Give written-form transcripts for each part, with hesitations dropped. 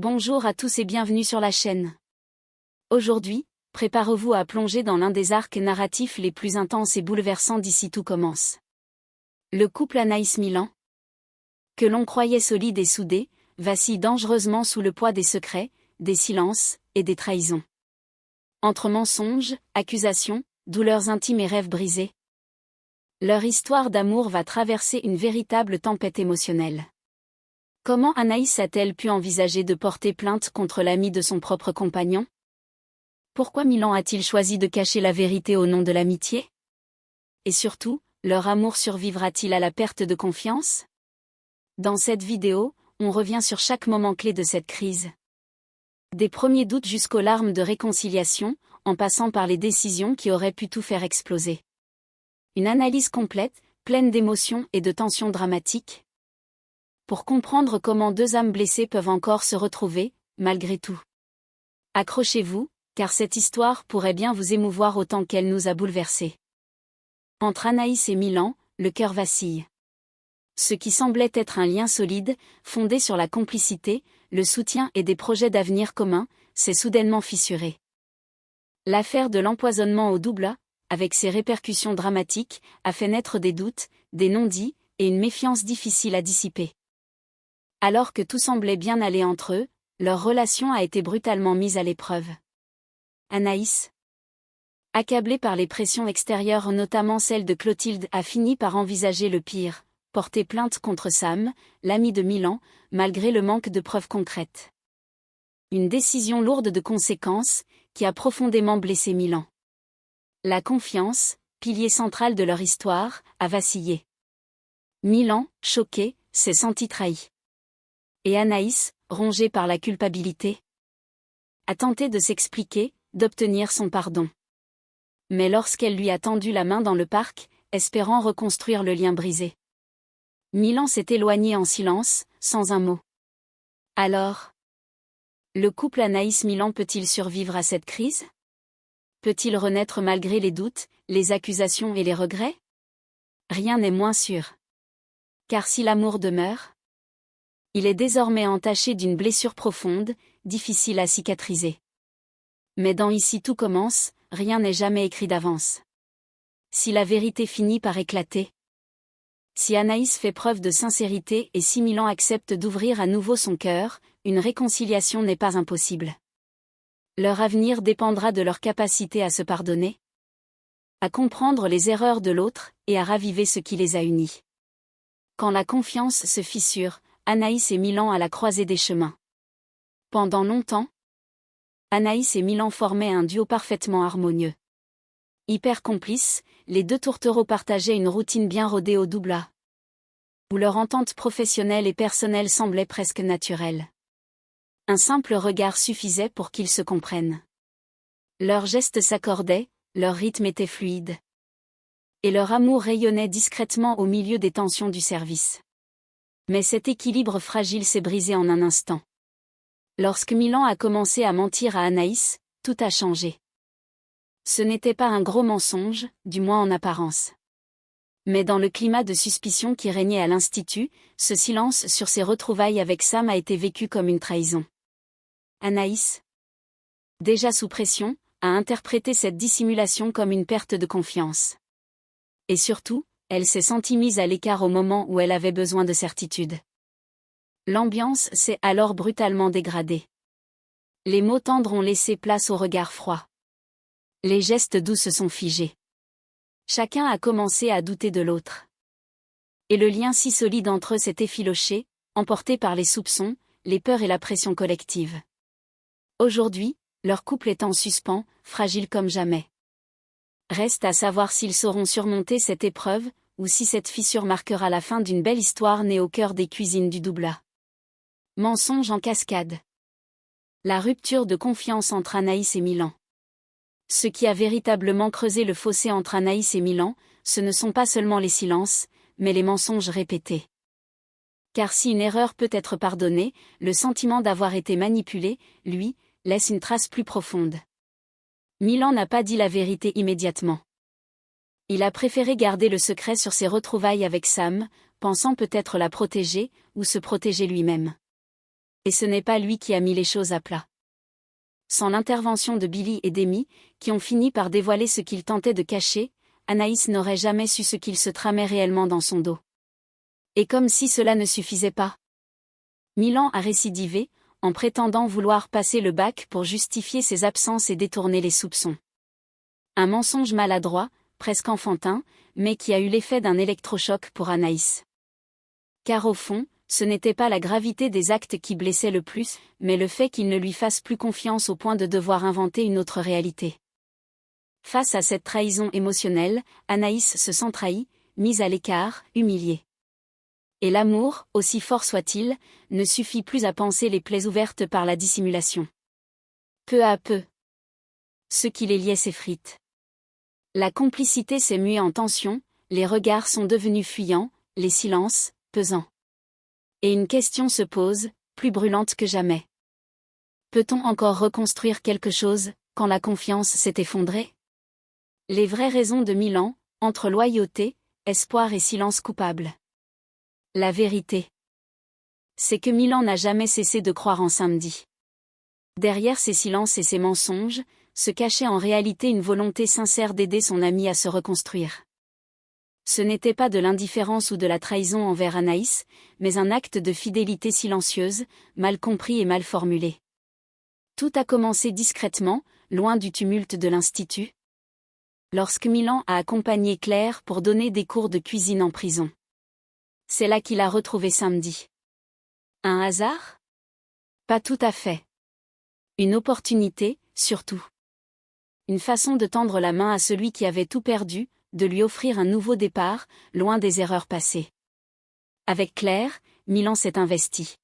Bonjour à tous et bienvenue sur la chaîne. Aujourd'hui, préparez-vous à plonger dans l'un des arcs narratifs les plus intenses et bouleversants d'ici tout commence. Le couple Anaïs-Milan, que l'on croyait solide et soudé, vacille dangereusement sous le poids des secrets, des silences et des trahisons. Entre mensonges, accusations, douleurs intimes et rêves brisés, leur histoire d'amour va traverser une véritable tempête émotionnelle. Comment Anaïs a-t-elle pu envisager de porter plainte contre l'ami de son propre compagnon? Pourquoi Milan a-t-il choisi de cacher la vérité au nom de l'amitié? Et surtout, leur amour survivra-t-il à la perte de confiance? Dans cette vidéo, on revient sur chaque moment clé de cette crise. Des premiers doutes jusqu'aux larmes de réconciliation, en passant par les décisions qui auraient pu tout faire exploser. Une analyse complète, pleine d'émotions et de tensions dramatiques. Pour comprendre comment deux âmes blessées peuvent encore se retrouver, malgré tout. Accrochez-vous, car cette histoire pourrait bien vous émouvoir autant qu'elle nous a bouleversés. Entre Anaïs et Milan, le cœur vacille. Ce qui semblait être un lien solide, fondé sur la complicité, le soutien et des projets d'avenir communs, s'est soudainement fissuré. L'affaire de l'empoisonnement au double A, avec ses répercussions dramatiques, a fait naître des doutes, des non-dits, et une méfiance difficile à dissiper. Alors que tout semblait bien aller entre eux, leur relation a été brutalement mise à l'épreuve. Anaïs, accablée par les pressions extérieures, notamment celle de Clotilde, a fini par envisager le pire, porter plainte contre Sam, l'ami de Milan, malgré le manque de preuves concrètes. Une décision lourde de conséquences, qui a profondément blessé Milan. La confiance, pilier central de leur histoire, a vacillé. Milan, choqué, s'est senti trahi. Et Anaïs, rongée par la culpabilité, a tenté de s'expliquer, d'obtenir son pardon. Mais lorsqu'elle lui a tendu la main dans le parc, espérant reconstruire le lien brisé, Milan s'est éloigné en silence, sans un mot. Alors, le couple Anaïs-Milan peut-il survivre à cette crise? Peut-il renaître malgré les doutes, les accusations et les regrets? Rien n'est moins sûr. Car si l'amour demeure, il est désormais entaché d'une blessure profonde, difficile à cicatriser. Mais dans Ici tout commence, rien n'est jamais écrit d'avance. Si la vérité finit par éclater, si Anaïs fait preuve de sincérité et si Milan accepte d'ouvrir à nouveau son cœur, une réconciliation n'est pas impossible. Leur avenir dépendra de leur capacité à se pardonner, à comprendre les erreurs de l'autre et à raviver ce qui les a unis. Quand la confiance se fissure, Anaïs et Milan à la croisée des chemins. Pendant longtemps, Anaïs et Milan formaient un duo parfaitement harmonieux. Hyper complices, les deux tourtereaux partageaient une routine bien rodée au double A, où leur entente professionnelle et personnelle semblait presque naturelle. Un simple regard suffisait pour qu'ils se comprennent. Leurs gestes s'accordaient, leur rythme était fluide. Et leur amour rayonnait discrètement au milieu des tensions du service. Mais cet équilibre fragile s'est brisé en un instant. Lorsque Milan a commencé à mentir à Anaïs, tout a changé. Ce n'était pas un gros mensonge, du moins en apparence. Mais dans le climat de suspicion qui régnait à l'Institut, ce silence sur ses retrouvailles avec Sam a été vécu comme une trahison. Anaïs, déjà sous pression, a interprété cette dissimulation comme une perte de confiance. Et surtout, elle s'est sentie mise à l'écart au moment où elle avait besoin de certitude. L'ambiance s'est alors brutalement dégradée. Les mots tendres ont laissé place aux regards froids. Les gestes doux se sont figés. Chacun a commencé à douter de l'autre. Et le lien si solide entre eux s'est effiloché, emporté par les soupçons, les peurs et la pression collective. Aujourd'hui, leur couple est en suspens, fragile comme jamais. Reste à savoir s'ils sauront surmonter cette épreuve, ou si cette fissure marquera la fin d'une belle histoire née au cœur des cuisines du double A. Mensonges en cascade. La rupture de confiance entre Anaïs et Milan. Ce qui a véritablement creusé le fossé entre Anaïs et Milan, ce ne sont pas seulement les silences, mais les mensonges répétés. Car si une erreur peut être pardonnée, le sentiment d'avoir été manipulé, lui, laisse une trace plus profonde. Milan n'a pas dit la vérité immédiatement. Il a préféré garder le secret sur ses retrouvailles avec Sam, pensant peut-être la protéger, ou se protéger lui-même. Et ce n'est pas lui qui a mis les choses à plat. Sans l'intervention de Billy et d'Amy, qui ont fini par dévoiler ce qu'il tentait de cacher, Anaïs n'aurait jamais su ce qu'il se tramait réellement dans son dos. Et comme si cela ne suffisait pas, Milan a récidivé, en prétendant vouloir passer le bac pour justifier ses absences et détourner les soupçons. Un mensonge maladroit, presque enfantin, mais qui a eu l'effet d'un électrochoc pour Anaïs. Car au fond, ce n'était pas la gravité des actes qui blessait le plus, mais le fait qu'il ne lui fasse plus confiance au point de devoir inventer une autre réalité. Face à cette trahison émotionnelle, Anaïs se sent trahie, mise à l'écart, humiliée. Et l'amour, aussi fort soit-il, ne suffit plus à panser les plaies ouvertes par la dissimulation. Peu à peu, ce qui les liait s'effrite. La complicité s'est muée en tension, les regards sont devenus fuyants, les silences, pesants. Et une question se pose, plus brûlante que jamais. Peut-on encore reconstruire quelque chose, quand la confiance s'est effondrée? Les vraies raisons de Milan, entre loyauté, espoir et silence coupable. La vérité, c'est que Milan n'a jamais cessé de croire en Samedi. Derrière ses silences et ses mensonges, se cachait en réalité une volonté sincère d'aider son ami à se reconstruire. Ce n'était pas de l'indifférence ou de la trahison envers Anaïs, mais un acte de fidélité silencieuse, mal compris et mal formulé. Tout a commencé discrètement, loin du tumulte de l'institut. Lorsque Milan a accompagné Claire pour donner des cours de cuisine en prison. C'est là qu'il a retrouvé Samedi. Un hasard? Pas tout à fait. Une opportunité, surtout. Une façon de tendre la main à celui qui avait tout perdu, de lui offrir un nouveau départ, loin des erreurs passées. Avec Claire, Milan s'est investi.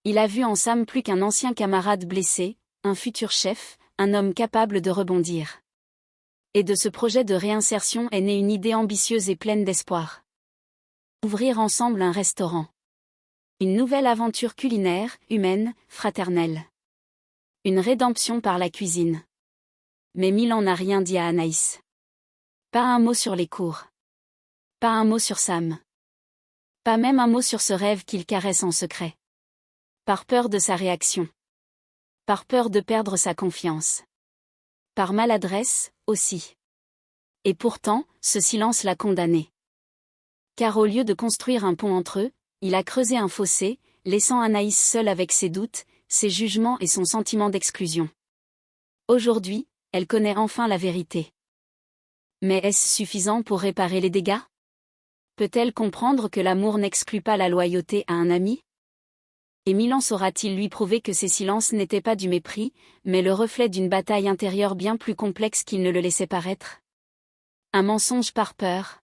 Il a vu en Sam plus qu'un ancien camarade blessé, un futur chef, un homme capable de rebondir. Et de ce projet de réinsertion est née une idée ambitieuse et pleine d'espoir. Ouvrir ensemble un restaurant. Une nouvelle aventure culinaire, humaine, fraternelle. Une rédemption par la cuisine. Mais Milan n'a rien dit à Anaïs. Pas un mot sur les cours. Pas un mot sur Sam. Pas même un mot sur ce rêve qu'il caresse en secret. Par peur de sa réaction. Par peur de perdre sa confiance. Par maladresse, aussi. Et pourtant, ce silence l'a condamné. Car au lieu de construire un pont entre eux, il a creusé un fossé, laissant Anaïs seule avec ses doutes, ses jugements et son sentiment d'exclusion. Aujourd'hui, elle connaît enfin la vérité. Mais est-ce suffisant pour réparer les dégâts? Peut-elle comprendre que l'amour n'exclut pas la loyauté à un ami? Et Milan saura-t-il lui prouver que ses silences n'étaient pas du mépris, mais le reflet d'une bataille intérieure bien plus complexe qu'il ne le laissait paraître? Un mensonge par peur.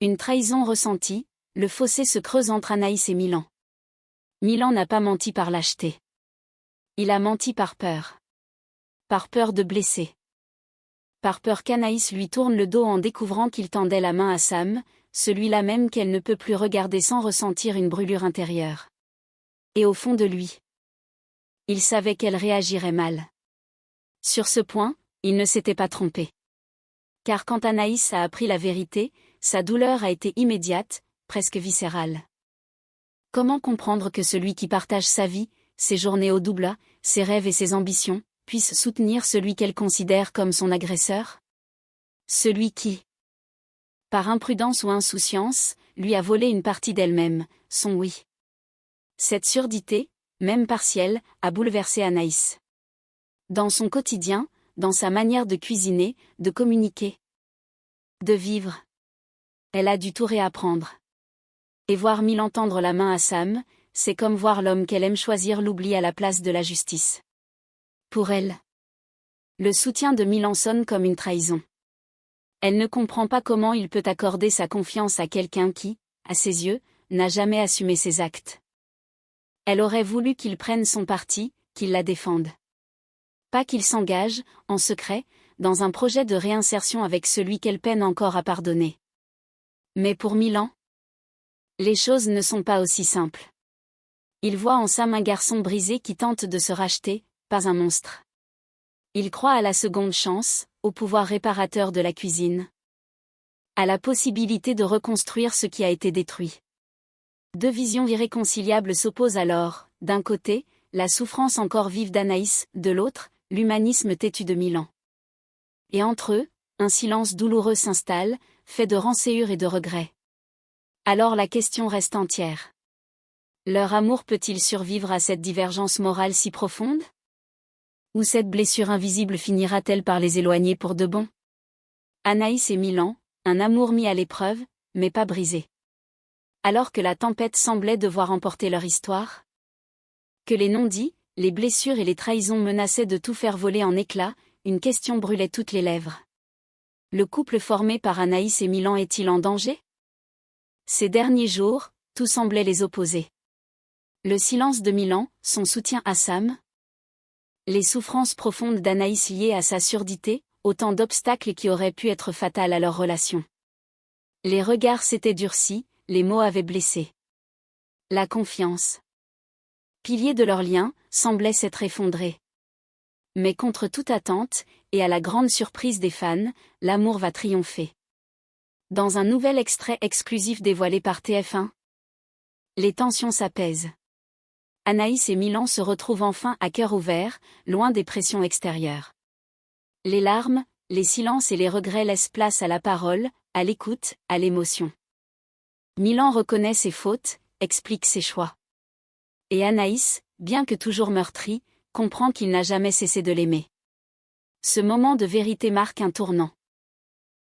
Une trahison ressentie, le fossé se creuse entre Anaïs et Milan. Milan n'a pas menti par lâcheté. Il a menti par peur. Par peur de blesser. Par peur qu'Anaïs lui tourne le dos en découvrant qu'il tendait la main à Sam, celui-là même qu'elle ne peut plus regarder sans ressentir une brûlure intérieure. Et au fond de lui, il savait qu'elle réagirait mal. Sur ce point, il ne s'était pas trompé. Car quand Anaïs a appris la vérité, sa douleur a été immédiate, presque viscérale. Comment comprendre que celui qui partage sa vie, ses journées au double, ses rêves et ses ambitions, puisse soutenir celui qu'elle considère comme son agresseur? Celui qui, par imprudence ou insouciance, lui a volé une partie d'elle-même, son oui. Cette surdité, même partielle, a bouleversé Anaïs. Dans son quotidien, dans sa manière de cuisiner, de communiquer, de vivre. Elle a dû tout réapprendre. Et voir Milan tendre la main à Sam, c'est comme voir l'homme qu'elle aime choisir l'oubli à la place de la justice. Pour elle, le soutien de Milan sonne comme une trahison. Elle ne comprend pas comment il peut accorder sa confiance à quelqu'un qui, à ses yeux, n'a jamais assumé ses actes. Elle aurait voulu qu'il prenne son parti, qu'il la défende. Pas qu'il s'engage, en secret, dans un projet de réinsertion avec celui qu'elle peine encore à pardonner. Mais pour Milan, les choses ne sont pas aussi simples. Il voit en Sam un garçon brisé qui tente de se racheter, pas un monstre. Il croit à la seconde chance, au pouvoir réparateur de la cuisine. À la possibilité de reconstruire ce qui a été détruit. Deux visions irréconciliables s'opposent alors, d'un côté, la souffrance encore vive d'Anaïs, de l'autre, l'humanisme têtu de Milan. Et entre eux, un silence douloureux s'installe, fait de rançéure et de regrets. Alors la question reste entière. Leur amour peut-il survivre à cette divergence morale si profonde? Ou cette blessure invisible finira-t-elle par les éloigner pour de bon? Anaïs et Milan, un amour mis à l'épreuve, mais pas brisé. Alors que la tempête semblait devoir emporter leur histoire? Que les non-dits, les blessures et les trahisons menaçaient de tout faire voler en éclats, une question brûlait toutes les lèvres. Le couple formé par Anaïs et Milan est-il en danger? Ces derniers jours, tout semblait les opposer. Le silence de Milan, son soutien à Sam? Les souffrances profondes d'Anaïs liées à sa surdité, autant d'obstacles qui auraient pu être fatals à leur relation. Les regards s'étaient durcis, les mots avaient blessé. La confiance, pilier de leur lien, semblait s'être effondré. Mais contre toute attente, et à la grande surprise des fans, l'amour va triompher. Dans un nouvel extrait exclusif dévoilé par TF1, les tensions s'apaisent. Anaïs et Milan se retrouvent enfin à cœur ouvert, loin des pressions extérieures. Les larmes, les silences et les regrets laissent place à la parole, à l'écoute, à l'émotion. Milan reconnaît ses fautes, explique ses choix. Et Anaïs, bien que toujours meurtrie, comprend qu'il n'a jamais cessé de l'aimer. Ce moment de vérité marque un tournant.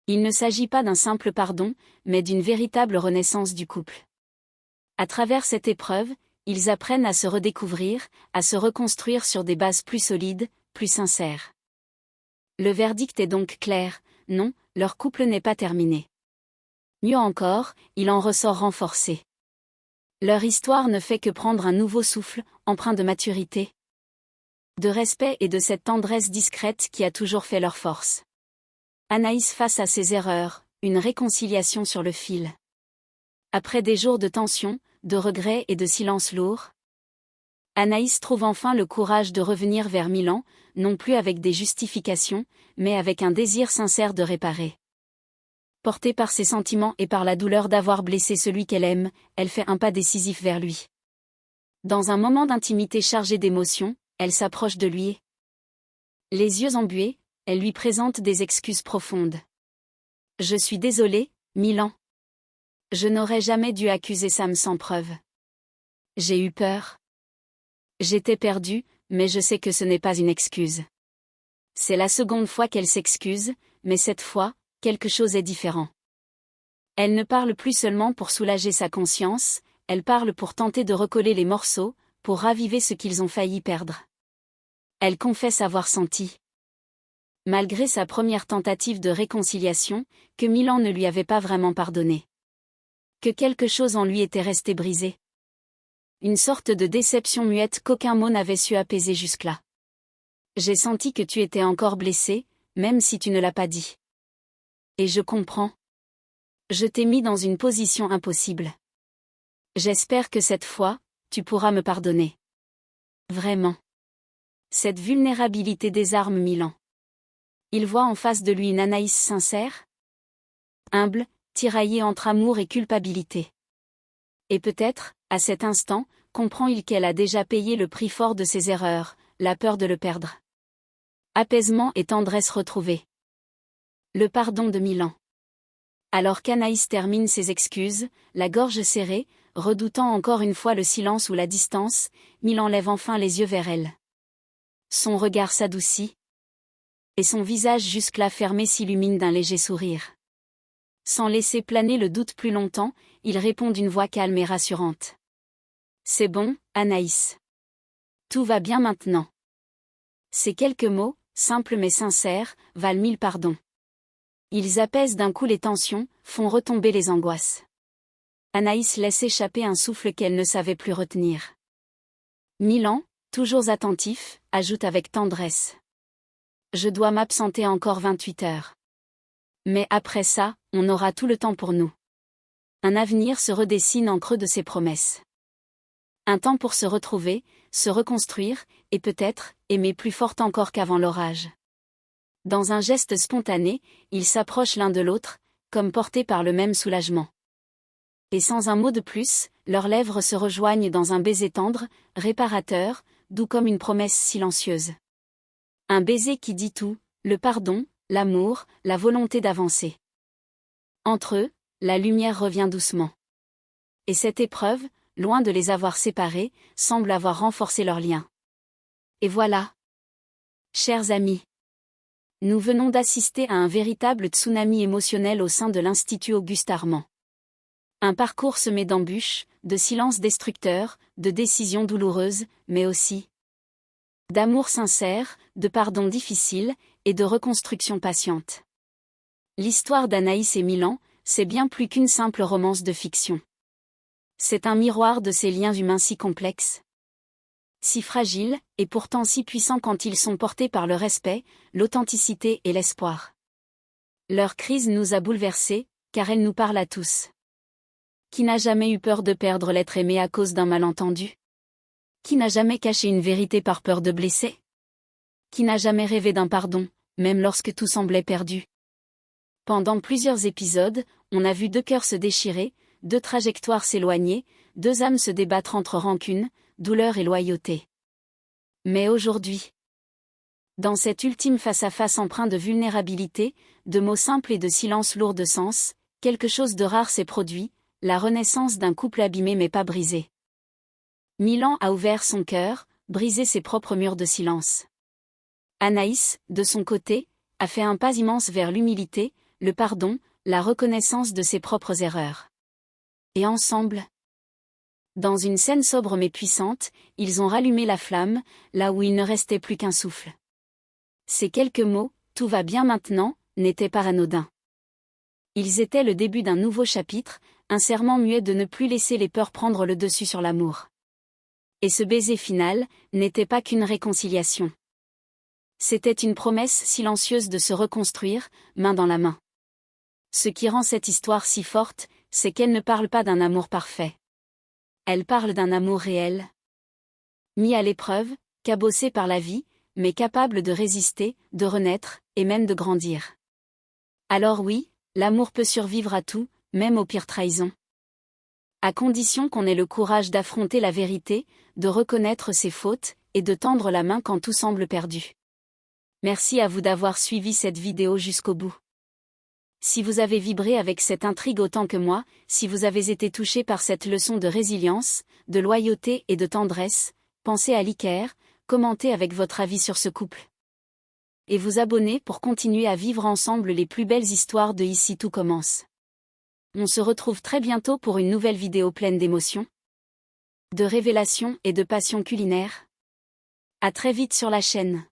Il ne s'agit pas d'un simple pardon, mais d'une véritable renaissance du couple. À travers cette épreuve, ils apprennent à se redécouvrir, à se reconstruire sur des bases plus solides, plus sincères. Le verdict est donc clair, non, leur couple n'est pas terminé. Mieux encore, il en ressort renforcé. Leur histoire ne fait que prendre un nouveau souffle, empreint de maturité, de respect et de cette tendresse discrète qui a toujours fait leur force. Anaïs face à ses erreurs, une réconciliation sur le fil. Après des jours de tension, de regrets et de silence lourd, Anaïs trouve enfin le courage de revenir vers Milan, non plus avec des justifications, mais avec un désir sincère de réparer. Portée par ses sentiments et par la douleur d'avoir blessé celui qu'elle aime, elle fait un pas décisif vers lui. Dans un moment d'intimité chargé d'émotions, elle s'approche de lui. Les yeux embués, elle lui présente des excuses profondes. « Je suis désolée, Milan. Je n'aurais jamais dû accuser Sam sans preuve. J'ai eu peur. J'étais perdue, mais je sais que ce n'est pas une excuse. » C'est la seconde fois qu'elle s'excuse, mais cette fois, quelque chose est différent. Elle ne parle plus seulement pour soulager sa conscience, elle parle pour tenter de recoller les morceaux, pour raviver ce qu'ils ont failli perdre. Elle confesse avoir senti, malgré sa première tentative de réconciliation, que Milan ne lui avait pas vraiment pardonné. Que quelque chose en lui était resté brisé. Une sorte de déception muette qu'aucun mot n'avait su apaiser jusque-là. J'ai senti que tu étais encore blessé, même si tu ne l'as pas dit. Et je comprends. Je t'ai mis dans une position impossible. J'espère que cette fois, tu pourras me pardonner. Vraiment. Cette vulnérabilité désarme Milan. Il voit en face de lui une Anaïs sincère, humble, tiraillée entre amour et culpabilité. Et peut-être, à cet instant, comprend-il qu'elle a déjà payé le prix fort de ses erreurs, la peur de le perdre. Apaisement et tendresse retrouvée. Le pardon de Milan. Alors qu'Anaïs termine ses excuses, la gorge serrée, redoutant encore une fois le silence ou la distance, Milan lève enfin les yeux vers elle. Son regard s'adoucit. Et son visage jusque-là fermé s'illumine d'un léger sourire. Sans laisser planer le doute plus longtemps, il répond d'une voix calme et rassurante. C'est bon, Anaïs. Tout va bien maintenant. Ces quelques mots, simples mais sincères, valent 1000 pardons. Ils apaisent d'un coup les tensions, font retomber les angoisses. Anaïs laisse échapper un souffle qu'elle ne savait plus retenir. Milan, toujours attentif, ajoute avec tendresse. Je dois m'absenter encore 28 heures. Mais après ça, on aura tout le temps pour nous. Un avenir se redessine en creux de ses promesses. Un temps pour se retrouver, se reconstruire, et peut-être, aimer plus fort encore qu'avant l'orage. Dans un geste spontané, ils s'approchent l'un de l'autre, comme portés par le même soulagement. Et sans un mot de plus, leurs lèvres se rejoignent dans un baiser tendre, réparateur, doux comme une promesse silencieuse. Un baiser qui dit tout, le pardon, l'amour, la volonté d'avancer. Entre eux, la lumière revient doucement. Et cette épreuve, loin de les avoir séparés, semble avoir renforcé leur lien. Et voilà. Chers amis. Nous venons d'assister à un véritable tsunami émotionnel au sein de l'Institut Auguste Armand. Un parcours semé d'embûches, de silences destructeurs, de décisions douloureuses, mais aussi d'amour sincère, de pardon difficile, et de reconstruction patiente. L'histoire d'Anaïs et Milan, c'est bien plus qu'une simple romance de fiction. C'est un miroir de ces liens humains si complexes, si fragiles, et pourtant si puissants quand ils sont portés par le respect, l'authenticité et l'espoir. Leur crise nous a bouleversés, car elle nous parle à tous. Qui n'a jamais eu peur de perdre l'être aimé à cause d'un malentendu? Qui n'a jamais caché une vérité par peur de blesser? Qui n'a jamais rêvé d'un pardon, même lorsque tout semblait perdu? Pendant plusieurs épisodes, on a vu deux cœurs se déchirer, deux trajectoires s'éloigner, deux âmes se débattre entre rancune, douleur et loyauté. Mais aujourd'hui, dans cet ultime face-à-face empreint de vulnérabilité, de mots simples et de silences lourds de sens, quelque chose de rare s'est produit, la renaissance d'un couple abîmé mais pas brisé. Milan a ouvert son cœur, brisé ses propres murs de silence. Anaïs, de son côté, a fait un pas immense vers l'humilité, le pardon, la reconnaissance de ses propres erreurs. Et ensemble, dans une scène sobre mais puissante, ils ont rallumé la flamme, là où il ne restait plus qu'un souffle. Ces quelques mots, « tout va bien maintenant », n'étaient pas anodins. Ils étaient le début d'un nouveau chapitre, un serment muet de ne plus laisser les peurs prendre le dessus sur l'amour. Et ce baiser final, n'était pas qu'une réconciliation. C'était une promesse silencieuse de se reconstruire, main dans la main. Ce qui rend cette histoire si forte, c'est qu'elle ne parle pas d'un amour parfait. Elle parle d'un amour réel, mis à l'épreuve, cabossé par la vie, mais capable de résister, de renaître, et même de grandir. Alors oui, l'amour peut survivre à tout, même aux pires trahisons. À condition qu'on ait le courage d'affronter la vérité, de reconnaître ses fautes, et de tendre la main quand tout semble perdu. Merci à vous d'avoir suivi cette vidéo jusqu'au bout. Si vous avez vibré avec cette intrigue autant que moi, si vous avez été touché par cette leçon de résilience, de loyauté et de tendresse, pensez à liker, commentez avec votre avis sur ce couple. Et vous abonner pour continuer à vivre ensemble les plus belles histoires de Ici tout commence. On se retrouve très bientôt pour une nouvelle vidéo pleine d'émotions, de révélations et de passion culinaire. À très vite sur la chaîne.